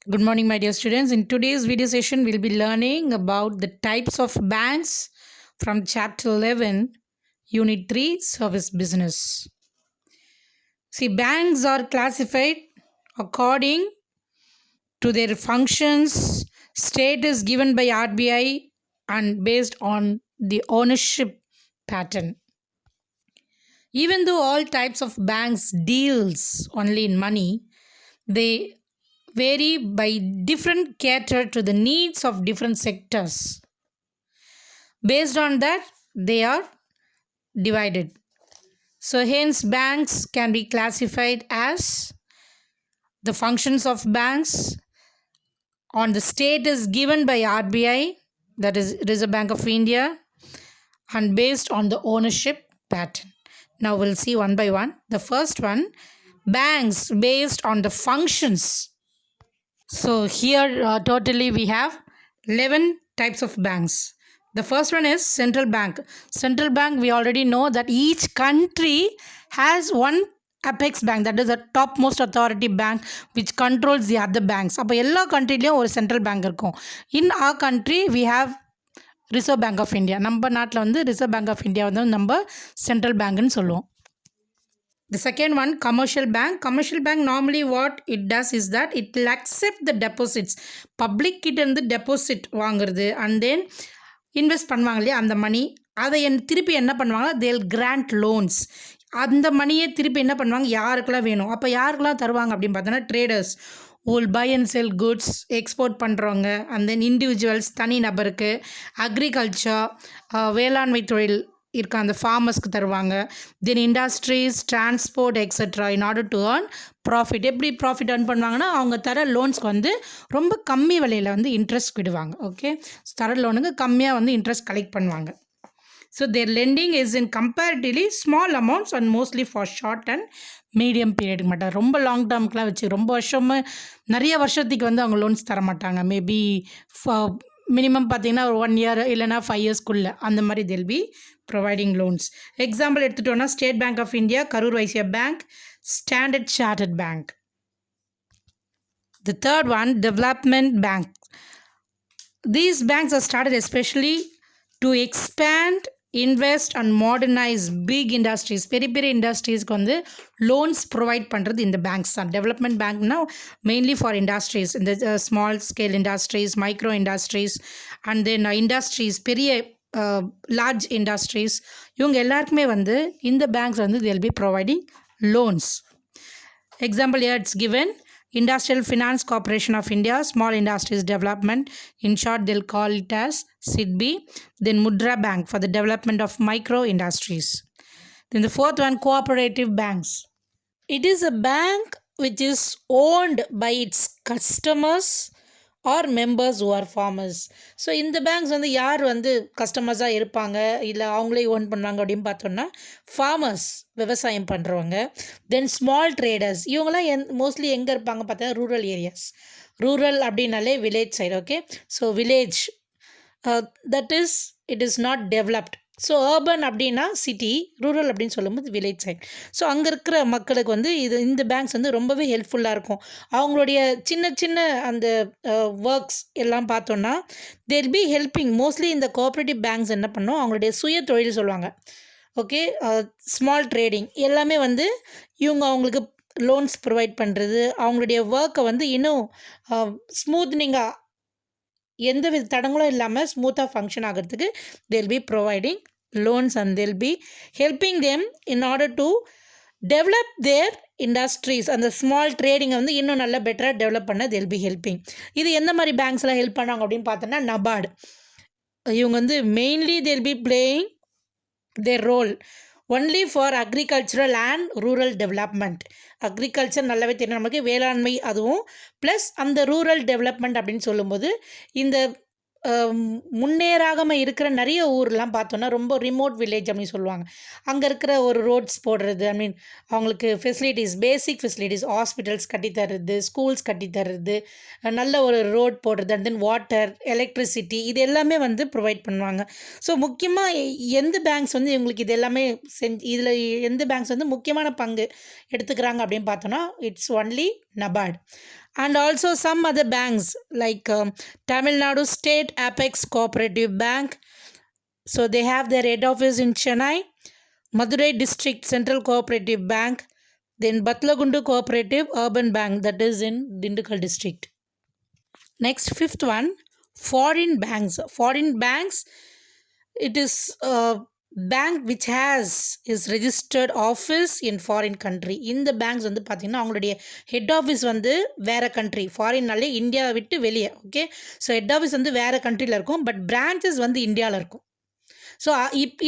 Good morning, my dear students. In today's video session, we'll be learning about the types of banks from Chapter 11, Unit 3, Service Business. See, banks are classified according to their functions, status given by RBI, and based on the ownership pattern. Even though all types of banks deals only in money, they vary by different cater to the needs of different sectors. Based on that, they are divided. So hence banks can be classified as the functions of banks on the status given by RBI, that is Reserve Bank of India, and based on the ownership pattern. Now we'll see one by one. The first one, banks based on the functions. So here totally we have 11 types of banks. The first one is central bank. Central bank, we already know that each country has one apex bank, that is the topmost authority bank which controls the other banks. அப்போ எல்லா கண்ட்ரிலையும் ஒரு central bank இருக்கும். In our country we have reserve bank of India. நம்ம நாட்டில் வந்து reserve bank of India வந்து நம்ம central பேங்க்னு சொல்லுவோம். The second one, commercial bank. Commercial bank normally what it does is that it will accept the deposits. Public கிட்ட இருந்து deposit வாங்குறது and then invest பண்ணுவாங்க இல்லையா அந்த மணி, அதை திருப்பி என்ன பண்ணுவாங்க, they'll grant loans. அந்த மணியை திருப்பி என்ன பண்ணுவாங்க, யாருக்கெல்லாம் வேணும், அப்போ யாருக்கெல்லாம் தருவாங்க அப்படின்னு பார்த்தோன்னா traders, will buy and sell goods, export பண்ணுறவங்க, and then இண்டிவிஜுவல்ஸ் தனி நபருக்கு, அக்ரிகல்ச்சர் வேளாண்மை தொழில் இருக்க அந்த ஃபார்மர்ஸ்க்கு தருவாங்க, then industries, transport etcetera in order to earn profit. எப்படி ப்ராஃபிட் ஏர்ன் பண்ணுவாங்கன்னா அவங்க தர லோன்ஸ்க்கு வந்து ரொம்ப கம்மி விலையில் வந்து இன்ட்ரெஸ்ட் விடுவாங்க. ஓகே, தர லோனுக்கு கம்மியாக வந்து இன்ட்ரெஸ்ட் கலெக்ட் பண்ணுவாங்க. So their lending is in comparatively small amounts and mostly for short and medium பீரியடுக்கு மாட்டாங்க. ரொம்ப லாங் டேர்முக்குலாம் வச்சு ரொம்ப வருஷமாக நிறைய வருஷத்துக்கு வந்து அவங்க லோன்ஸ் தர மாட்டாங்க. மேபி மினிமம் பார்த்தீங்கன்னா ஒரு 1 year இல்லைனா 5 yearsக்குள்ளே அந்த மாதிரி they'll be providing loans. Example எடுத்துட்டோன்னா State Bank of India, Karur Vysya bank, Standard Chartered bank. The third one, development bank. These banks are started especially to expand, invest and modernize big industries. பெரிய பெரிய இண்டஸ்ட்ரீஸ்க்கு வந்து loans provide பண்ணுறது இந்த banks தான். Development பேங்க்னா mainly for industries, இந்த small scale industries, micro industries and then industries, பெரிய large industries, இவங்க எல்லாருக்குமே வந்து இந்த பேங்க்ஸ் வந்து they'll be providing loans. Example here it's given, Industrial Finance Corporation of India, Small Industries Development, in short they'll call it as SIDBI. Then Mudra Bank for the development of micro industries. Then the fourth one, cooperative banks. It is a bank which is owned by its customers or members who are farmers. So இந்த banks வந்து யார் வந்து கஸ்டமர்ஸாக இருப்பாங்க இல்லை அவங்களே own பண்ணுவாங்க அப்படின்னு பார்த்தோன்னா ஃபார்மர்ஸ், விவசாயம் பண்ணுறவங்க. தென் ஸ்மால் ட்ரேடர்ஸ், இவங்களாம் மோஸ்ட்லி எங்கே இருப்பாங்க பார்த்தா ரூரல் ஏரியாஸ். ரூரல் அப்படின்னாலே village side. Okay, so village that is it is not developed. So urban அப்படின்னா சிட்டி, ரூரல் அப்படின்னு சொல்லும்போது வில்லேஜ் சைட். ஸோ அங்கே இருக்கிற மக்களுக்கு வந்து இந்த பேங்க்ஸ் வந்து ரொம்பவே ஹெல்ப்ஃபுல்லாக இருக்கும். அவங்களுடைய சின்ன சின்ன அந்த ஒர்க்ஸ் எல்லாம் பார்த்தோன்னா தேல் பி ஹெல்பிங். மோஸ்ட்லி இந்த கோஆப்ரேட்டிவ் பேங்க்ஸ் என்ன பண்ணும், அவங்களுடைய சுய தொழில் சொல்லுவாங்க. ஓகே, ஸ்மால் ட்ரேடிங் எல்லாமே வந்து இவங்க அவங்களுக்கு லோன்ஸ் ப்ரொவைட் பண்ணுறது, அவங்களுடைய ஒர்க்கை வந்து இன்னும் ஸ்மூத்னிங்காக எந்த வித தடங்களும் இல்லாமல் ஸ்மூத்தாக ஃபங்க்ஷன் ஆகிறதுக்கு they'll be providing loans and they'll be helping them in order to develop their industries. அந்த ஸ்மால் ட்ரேடிங்கை வந்து இன்னும் நல்லா பெட்டராக டெவலப் பண்ண they'll be helping. இது எந்த மாதிரி பேங்க்ஸ்லாம் ஹெல்ப் பண்ணாங்க அப்படின்னு பார்த்தோன்னா நபார்டு. இவங்க வந்து mainly they'll be playing their role only for agricultural and rural development. Agriculture நல்லாவே தெரியும் நமக்கு, வேளாண்மை அதுவும் ப்ளஸ் அந்த ரூரல் டெவலப்மெண்ட் அப்படின்னு சொல்லும்போது இந்த முன்னேறாமல் இருக்கிற நிறைய ஊர்லாம் பார்த்தோன்னா ரொம்ப ரிமோட் வில்லேஜ் அப்படின்னு சொல்லுவாங்க. அங்கே இருக்கிற ஒரு ரோட்ஸ் போடுறது, ஐ மீன் அவங்களுக்கு ஃபெசிலிட்டிஸ், பேசிக் ஃபெசிலிட்டிஸ், ஹாஸ்பிட்டல்ஸ் கட்டித்தர்றது, ஸ்கூல்ஸ் கட்டித்தர்றது, நல்ல ஒரு ரோட் போடுறது, அண்ட் தென் வாட்டர், எலக்ட்ரிசிட்டி, இது எல்லாமே வந்து ப்ரொவைட் பண்ணுவாங்க. ஸோ முக்கியமாக எந்த பேங்க்ஸ் வந்து இவங்களுக்கு இது எல்லாமே இதில் எந்த பேங்க்ஸ் வந்து முக்கியமான பங்கு எடுத்துக்கிறாங்க அப்படின்னு பார்த்தோன்னா it's only NABARD. And also some other banks like Tamil Nadu State Apex Cooperative Bank. So they have their head office in Chennai. Madurai District Central Cooperative Bank. Then Batlagundu Cooperative Urban Bank, that is in Dindigul District. Next, fifth one, foreign banks. Foreign banks, it is a bank which has is registered office in foreign country. இந்த banks வந்து பார்த்தீங்கன்னா அவங்களுடைய head office வந்து வேறு country, ஃபாரின்னாலே இந்தியாவை விட்டு வெளியே. Okay, so head office வந்து வேறு கண்ட்ரியில் இருக்கும், பட் பிரான்ச்சஸ் வந்து இந்தியாவில் இருக்கும். ஸோ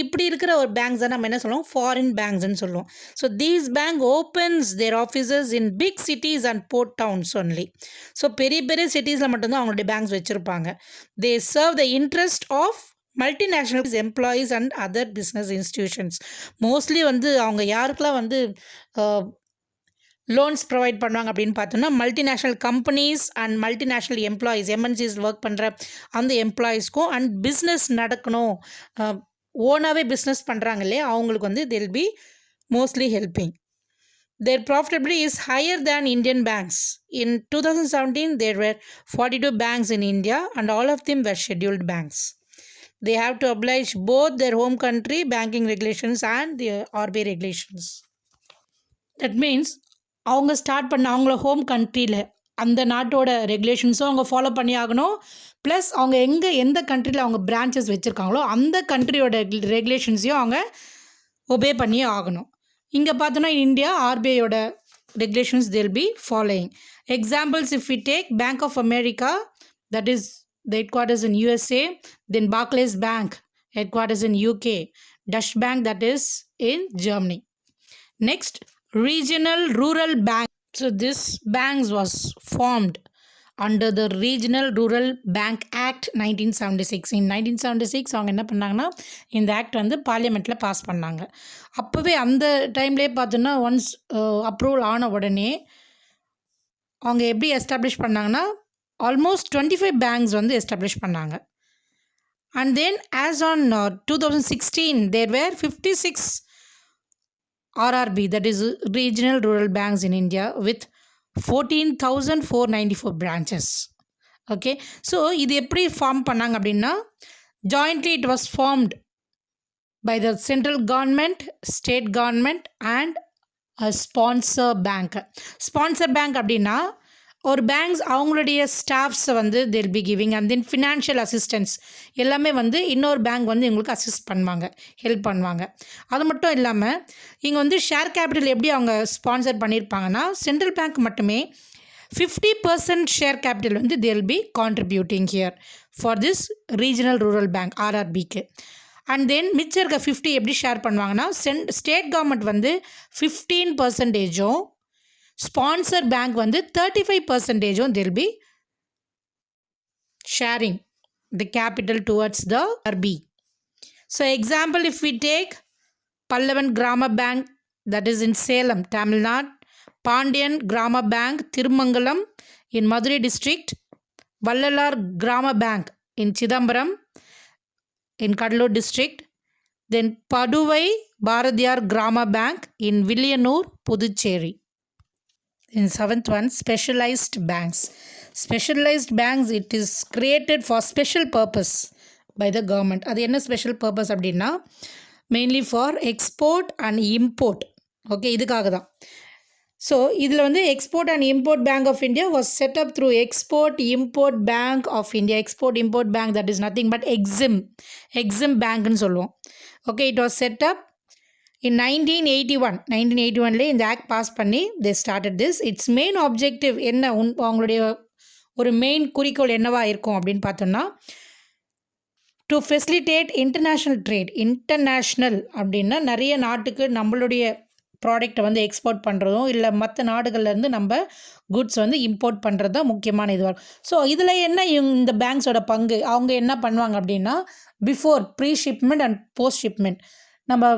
இப்படி இருக்கிற ஒரு பேங்க்ஸ் தான் நம்ம என்ன சொல்லுவோம், ஃபாரின் பேங்க்ஸ்ன்னு சொல்லுவோம். So these bank opens their offices in big cities and port towns only. So பெரிய பெரிய சிட்டிஸில் மட்டும்தான் அவங்களுடைய பேங்க்ஸ் வச்சுருப்பாங்க. They serve the interest of multinational employees and other business institutions. Mostly வந்து அவங்க யாருக்கெல்லாம் வந்து லோன்ஸ் ப்ரொவைட் பண்ணுவாங்க அப்படின்னு பார்த்தோம்னா multinational companies and multinational employees, MNCs work பண்ணுற அந்த எம்ப்ளாயீஸ்க்கும் அண்ட் பிஸ்னஸ் நடக்கணும், ஓனாகவே பிஸ்னஸ் பண்ணுறாங்க இல்லையா, அவங்களுக்கு வந்து they'll be mostly helping. Their profitability is higher than Indian banks. In 2017, there were 42 banks in India and all of them were scheduled banks. They have to oblige both their home country banking regulations and the RBI regulations. That means அவங்க start பண்ண அவங்கள home கண்ட்ரியில் அந்த நாட்டோட ரெகுலேஷன்ஸும் அவங்க follow பண்ணி ஆகணும். Plus அவங்க எந்த கண்ட்ரியில் அவங்க பிரான்ச்சஸ் வச்சுருக்காங்களோ அந்த கண்ட்ரியோட ரெகுலேஷன்ஸையும் அவங்க ஒபே பண்ணியே ஆகணும். இங்கே பார்த்தோன்னா India ஆர்பிஐயோட regulations they'll be following. Examples, if we take Bank of America, that is the headquarters in USA, then Barclays Bank, headquarters in UK, Deutsche Bank, that is in Germany. Next, regional rural bank. So this banks was formed under the Regional Rural Bank Act 1976. In 1976 அவங்க என்ன பண்ணாங்கன்னா இந்த act வந்து பார்லிமெண்ட்டில் pass பண்ணாங்க. அப்போவே அந்த டைம்லேயே பார்த்தோன்னா ஒன்ஸ் அப்ரூவல் ஆன உடனே அவங்க எப்படி எஸ்டாப்ளிஷ் பண்ணாங்கன்னா ஆல்மோஸ்ட் 25 பேங்க்ஸ் வந்து எஸ்டாப்ளிஷ் பண்ணாங்க. And then as on 2016 there were 56 RRB, that is Regional Rural Banks in India, with 14,494 branches. Okay, so இது எப்படி ஃபார்ம் பண்ணாங்க அப்படின்னா jointly it was formed by the central government, state government and a sponsor bank. Sponsor bank அப்படின்னா ஒரு banks அவங்களுடைய ஸ்டாஃப்ஸை வந்து they'll be giving and then financial assistance எல்லாமே வந்து இன்னொரு பேங்க் வந்து இவங்களுக்கு அசிஸ்ட் பண்ணுவாங்க, ஹெல்ப் பண்ணுவாங்க. அது மட்டும் இல்லாமல் இங்கே வந்து ஷேர் கேபிட்டல் எப்படி அவங்க ஸ்பான்சர் பண்ணியிருப்பாங்கன்னா சென்ட்ரல் பேங்க் மட்டுமே 50% ஷேர் கேபிட்டல் வந்து they'll be contributing here for this regional rural bank RRBக்கு. அண்ட் தென் மிச்சம் இருக்க 50 எப்படி ஷேர் பண்ணுவாங்கன்னா ஸ்டேட் கவர்மெண்ட் வந்து 15%, ஸ்பான்சர் பேங்க் வந்து 35% they'll be sharing the capital towards the RB. So example, if we take Pallavan Grama Bank, that is in Salem, Tamil Nadu, Pandian Grama Bank, Thirumangalam in Madurai district, Vallalar Grama Bank in Chidambaram in Kadalur district, then Paduvai Bharadiyar Grama Bank in Villiyanur, Puducherry. In seventh one, specialized banks. Specialized banks, it is created for special purpose by the government. அது என்ன special purpose அப்படின்னா mainly for export and import. Okay, இதுக்காக தான். So இதில் வந்து export and import bank of India was set up through export import bank of India. Export import bank, that is nothing but EXIM பேங்க்னு சொல்லுவோம். Okay, it was set up in 1981 இந்த act pass பண்ணி they started this. its main objective என்ன, அவங்களுடைய ஒரு main குறிக்கோள் என்னவா இருக்கும் அப்படின்னு பார்த்தோம்னா to facilitate international trade. International அப்படின்னா நிறைய நாட்டுக்கு நம்மளுடைய ப்ராடக்டை வந்து எக்ஸ்போர்ட் பண்ணுறதும் இல்லை மற்ற நாடுகள்லேருந்து நம்ம குட்ஸ் வந்து இம்போர்ட் பண்ணுறது தான் முக்கியமான இதுவாக. ஸோ இதில் என்ன இந்த பேங்க்ஸோட பங்கு, அவங்க என்ன பண்ணுவாங்க அப்படின்னா before pre shipment and post shipment, நம்ம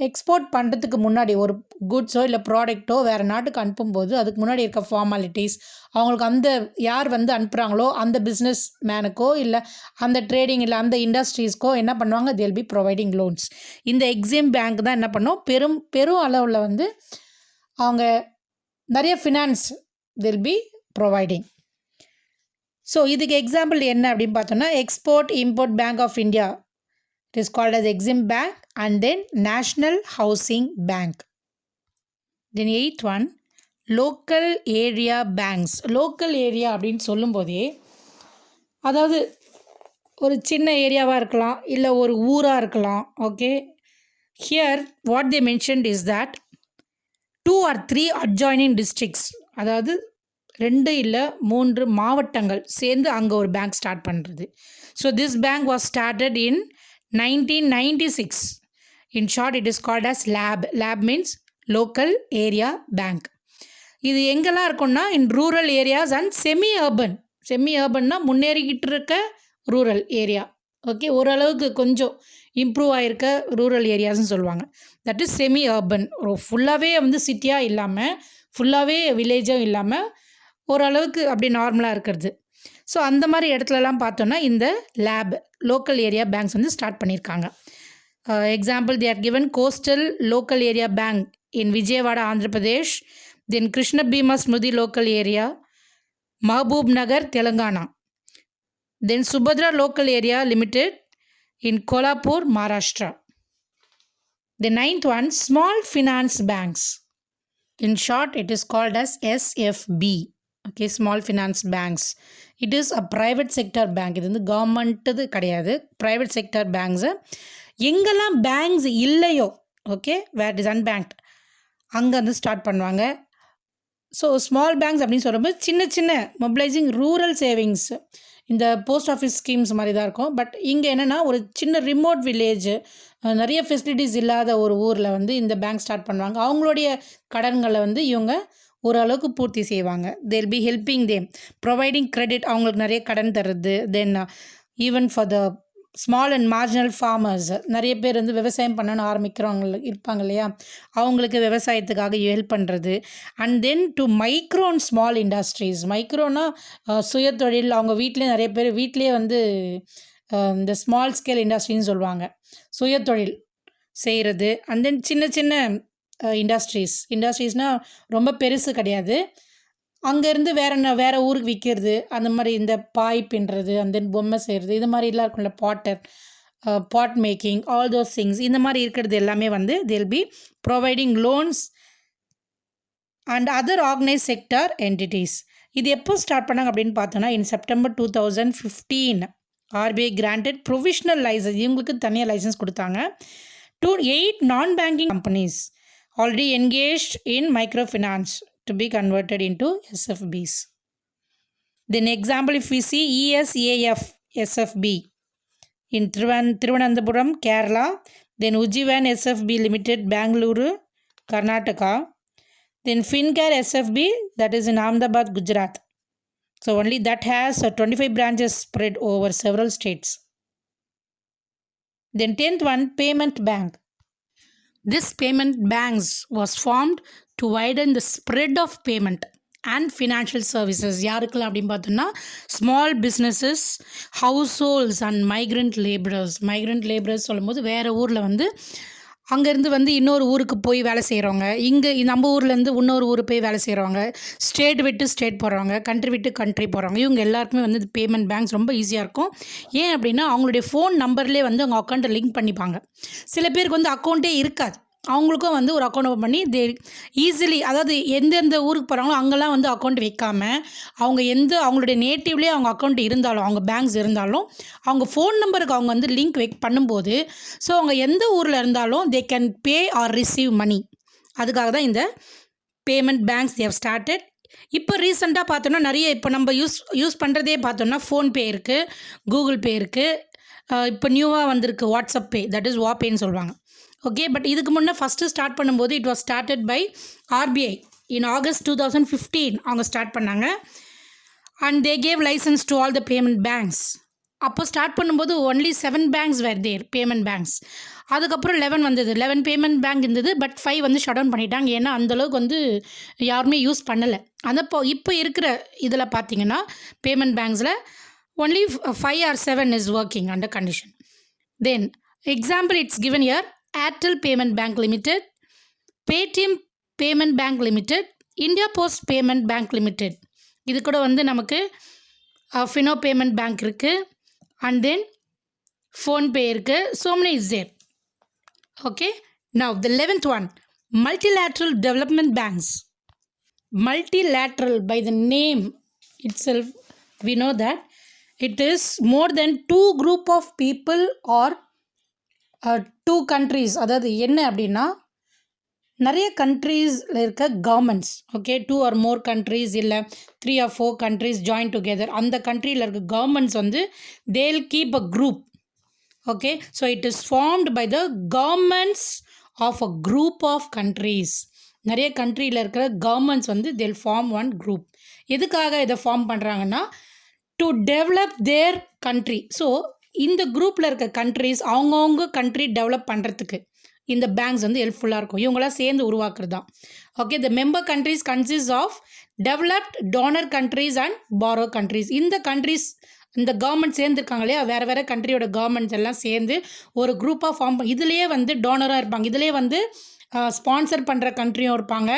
எக்ஸ்போர்ட் பண்ணுறதுக்கு முன்னாடி ஒரு குட்ஸோ இல்லை ப்ராடக்ட்டோ வேறு நாட்டுக்கு அனுப்பும்போது அதுக்கு முன்னாடி இருக்க ஃபார்மாலிட்டிஸ், அவங்களுக்கு அந்த யார் வந்து அனுப்புகிறாங்களோ அந்த பிஸ்னஸ் மேனுக்கோ இல்லை அந்த ட்ரேடிங் இல்லை அந்த இண்டஸ்ட்ரீஸ்க்கோ என்ன பண்ணுவாங்க, they'll be providing loans. இந்த எக்ஸிம் பேங்க் தான் என்ன பண்ணும், பெரும் அளவில் வந்து அவங்க நிறைய finance they'll be providing. So இதுக்கு எக்ஸாம்பிள் என்ன அப்படின்னு பார்த்தோன்னா, export import bank of India, it is called as EXIM bank, and then national housing bank. Then 8th one, local area banks. Local area அப்படின்னு சொல்லும்போதே, அதாவது ஒரு சின்ன ஏரியாவாக இருக்கலாம், இல்லை ஒரு ஊராக இருக்கலாம். Okay, here what they mentioned is that 2 or 3 adjoining districts, அதாவது 2 இல்லை 3 மாவட்டங்கள் சேர்ந்து அங்கே ஒரு பேங்க் ஸ்டார்ட் பண்ணுறது. So this bank was started in 1996. In short it is called as LAB. LAB means local area bank. இது எங்கெல்லாம் இருக்குன்னா, in rural areas and semi urban. Semi அர்பன்னா முன்னேறிக்கிட்டு இருக்க ரூரல் ஏரியா. ஓகே, ஓரளவுக்கு கொஞ்சம் இம்ப்ரூவ் ஆகிருக்க ரூரல் ஏரியாஸ்ன்னு சொல்லுவாங்க. That is semi urban. ஃபுல்லாகவே வந்து சிட்டியாக இல்லாமல், ஃபுல்லாகவே வில்லேஜும் இல்லாமல், ஓரளவுக்கு அப்படி நார்மலாக இருக்கிறது. ஸோ அந்த மாதிரி இடத்துலலாம் பார்த்தோன்னா இந்த லேப் லோக்கல் ஏரியா பேங்க்ஸ் வந்து ஸ்டார்ட் பண்ணியிருக்காங்க. Example they are given coastal local area bank in Vijayawada, Andhra Pradesh. Then Krishna Bhima Smriti local area, Mahbub Nagar, Telangana. Then Subhadra local area limited in Kolhapur, Maharashtra. The 9th one, small finance banks. In short, it is called as SFB. Okay, small finance banks. It is a private sector bank. இது வந்து government கிடையாது, private sector banks. எங்கெல்லாம் banks இல்லையோ, okay, where is அன்பேங்க்ட், அங்கே வந்து start பண்ணுவாங்க. So small banks அப்படின்னு சொல்லும்போது சின்ன சின்ன மொபிலைசிங் ரூரல் சேவிங்ஸ், இந்த போஸ்ட் ஆஃபீஸ் ஸ்கீம்ஸ் மாதிரி தான் இருக்கும். பட் இங்கே என்னென்னா, ஒரு சின்ன ரிமோட் வில்லேஜ், நிறைய ஃபெசிலிட்டிஸ் இல்லாத ஒரு ஊரில் வந்து இந்த பேங்க் ஸ்டார்ட் பண்ணுவாங்க. அவங்களுடைய கடன்களை வந்து இவங்க ஓரளவுக்கு பூர்த்தி செய்வாங்க. They'll be helping them, providing credit, அவங்களுக்கு நிறைய கடன் தருது. தென் even for the small and marginal farmers, நிறைய பேர் வந்து விவசாயம் பண்ணணும்னு ஆரம்பிக்கிறவங்க இருப்பாங்க இல்லையா, அவங்களுக்கு விவசாயத்துக்காக ஹெல்ப் பண்ணுறது. And then to micro and small industries. மைக்ரோனா சுயதொழில், அவங்க வீட்டிலே நிறைய பேர் வீட்டிலே வந்து இந்த ஸ்மால் ஸ்கேல் இண்டஸ்ட்ரின்னு சொல்லுவாங்க, சுயதொழில் செய்கிறது. அண்ட் தென் சின்ன சின்ன இண்டஸ்ட்ரீஸ்னால் ரொம்ப பெருசு கிடையாது, அங்கேருந்து வேறு ஊருக்கு விற்கிறது, அந்த மாதிரி இந்த பாய் பின்னுறது, அண்ட் தென் பொம்மை செய்கிறது, இது மாதிரிலாம் இருக்கும்ல, பாட் மேக்கிங், ஆல் தோஸ் திங்ஸ், இந்த மாதிரி இருக்கிறது எல்லாமே வந்து they'll be providing loans and other organise sector entities. இது எப்போ ஸ்டார்ட் பண்ணாங்க அப்படின்னு பார்த்தோன்னா, in September 2015 RBI granted provisional license, இவங்களுக்கு தனியாக லைசன்ஸ் கொடுத்தாங்க, to 8 non-banking companies already engaged in microfinance to be converted into SFBs. Then example, if we see ESAF SFB in Thiruvananthapuram, Kerala, then Ujjivan SFB Limited, Bangalore, Karnataka, then Fincare SFB, that is in Ahmedabad, Gujarat. So only that has 25 branches spread over several states. Then 10th one, payment bank. This payment banks was formed to widen the spread of payment and financial services. யாருக்கெல்லாம் அப்படின்னு பார்த்தோன்னா, small businesses, house holds and migrant labourers. Migrant labourers சொல்லும்போது வேறு ஊரில் வந்து அங்கேருந்து வந்து இன்னொரு ஊருக்கு போய் வேலை செய்கிறவங்க, இங்கே நம்ம ஊர்லேருந்து இன்னொரு ஊருக்கு போய் வேலை செய்கிறவங்க, ஸ்டேட் விட்டு ஸ்டேட் போகிறவங்க, கண்ட்ரி விட்டு கண்ட்ரி போகிறவங்க, இவங்க எல்லாருக்குமே வந்து பேமெண்ட் பேங்க்ஸ் ரொம்ப ஈஸியாக இருக்கும். ஏன் அப்படின்னா, அவங்களுடைய ஃபோன் நம்பர்லேயே வந்து அவங்க அக்கௌண்ட்டை லிங்க் பண்ணிப்பாங்க. சில பேருக்கு வந்து அக்கௌண்ட்டே இருக்காது, அவங்களுக்கும் வந்து ஒரு அக்கௌண்ட் ஓப்பன் பண்ணி ஈஸிலி, அதாவது எந்தெந்த ஊருக்கு போகிறாங்களோ அங்கெல்லாம் வந்து அக்கௌண்ட் வைக்காமல், அவங்களுடைய நேட்டிவ்லேயே அவங்க அக்கௌண்ட் இருந்தாலும், அவங்க பேங்க்ஸ் இருந்தாலும், அவங்க ஃபோன் நம்பருக்கு அவங்க வந்து லிங்க் பண்ணும்போது, ஸோ அவங்க எந்த ஊரில் இருந்தாலும் they can pay or receive money. அதுக்காக தான் இந்த பேமெண்ட் பேங்க்ஸ் தேவ் ஸ்டார்டட். இப்போ ரீசெண்டாக பார்த்தோன்னா நிறைய, இப்போ நம்ம யூஸ் பண்ணுறதே பார்த்தோன்னா ஃபோன்பே இருக்குது, கூகுள் பே இருக்குது, இப்போ நியூவாக வந்திருக்கு வாட்ஸ்அப் பே, தட் இஸ் வாபேன்னு சொல்லுவாங்க. ஓகே, பட் இதுக்கு முன்னே ஃபஸ்ட்டு ஸ்டார்ட் பண்ணும்போது it was started by RBI in August 2015 அவங்க ஸ்டார்ட் பண்ணாங்க. And they gave licence to all the payment banks. அப்போ ஸ்டார்ட் பண்ணும்போது only 7 banks were there, payment banks. அதுக்கப்புறம் 11 வந்தது, 11 பேமெண்ட் பேங்க் இருந்தது. பட் 5 வந்து ஷட் டவுன் பண்ணிட்டாங்க, ஏன்னா அந்தளவுக்கு வந்து யாருமே யூஸ் பண்ணலை. இப்போ இருக்கிற இதில் பார்த்தீங்கன்னா payment பேங்க்ஸில் only 5 or 7 is working under condition. Then example it's given here, Airtel Payment Bank Limited, Paytm Payment Bank Limited, India Post Payment Bank Limited. இது கூட வந்து நமக்கு ஃபினோ பேமெண்ட் பேங்க் இருக்குது, அண்ட் தென் ஃபோன்பே இருக்குது. So many is there. Okay, now the 11th one, multilateral development banks. Multilateral, by the name itself we know that it is more than two group of people or two countries. அதாவது என்ன அப்படின்னா, நிறைய கண்ட்ரீஸில் இருக்க governments, okay, 2 or more countries இல்லை 3 or 4 countries join together. அந்த கண்ட்ரியில் இருக்க கவர்மெண்ட்ஸ் வந்து they'll keep a group. Okay, so it is formed by the governments of a group of countries. நிறைய கண்ட்ரியில் இருக்கிற கவர்மெண்ட்ஸ் வந்து they'll form one group. எதுக்காக இதை ஃபார்ம் பண்ணுறாங்கன்னா, to develop their country. So இந்த குரூப்பில் இருக்க கண்ட்ரிஸ் அவங்கவுங்க கண்ட்ரி டெவலப் பண்ணுறதுக்கு இந்த பேங்க்ஸ் வந்து ஹெல்ப்ஃபுல்லாக இருக்கும். இவங்களாம் சேர்ந்து உருவாக்குறது தான். Okay, the member countries consist of developed donor countries and borrow countries. இந்த கண்ட்ரிஸ், இந்த கவர்மெண்ட் சேர்ந்துருக்காங்க இல்லையா, வேறு வேறு கண்ட்ரியோட கவர்மெண்ட்ஸ் எல்லாம் சேர்ந்து ஒரு குரூப்பாக ஃபார்ம் இதுலேயே வந்து டோனராக இருப்பாங்க, இதிலே வந்து ஸ்பான்சர் பண்ணுற கண்ட்ரியும் இருப்பாங்க,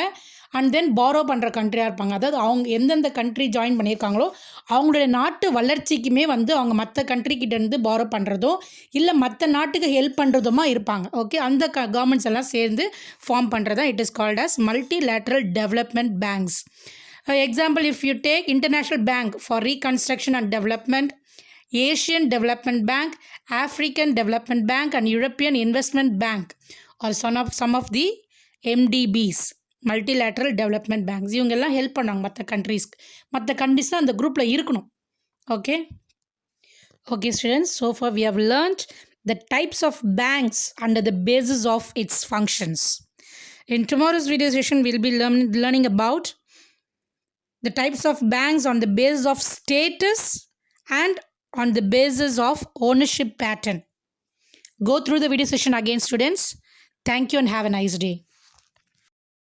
அண்ட் தென் பாரோ பண்ணுற கண்ட்ரியாக இருப்பாங்க. அதாவது அவங்க எந்தெந்த கண்ட்ரி ஜாயின் பண்ணியிருக்காங்களோ அவங்களுடைய நாட்டு வளர்ச்சிக்குமே வந்து அவங்க மற்ற கண்ட்ரிக்கிட்டேருந்து பாரோ பண்ணுறதோ இல்லை மற்ற நாட்டுக்கு ஹெல்ப் பண்ணுறதுமா இருப்பாங்க. ஓகே, அந்த கவர்மெண்ட்ஸ் எல்லாம் சேர்ந்து ஃபார்ம் பண்ணுறது தான் it is called as multilateral development banks. Example, if you take International Bank for Reconstruction and Development, Asian Development Bank, African Development Bank and European Investment Bank are some of the MDBs, Multilateral Development Banks. இவங்கெல்லாம் help பண்ணாங்க மற்ற countries தான் அந்த குரூப்பில் இருக்கணும். Okay, okay students, so far we have learned the types of banks under the basis of its functions. In tomorrow's video session, we'll be learning about the types of banks on the basis of status and on the basis of ownership pattern. Go through the video session again, students. Thank you and have a nice day.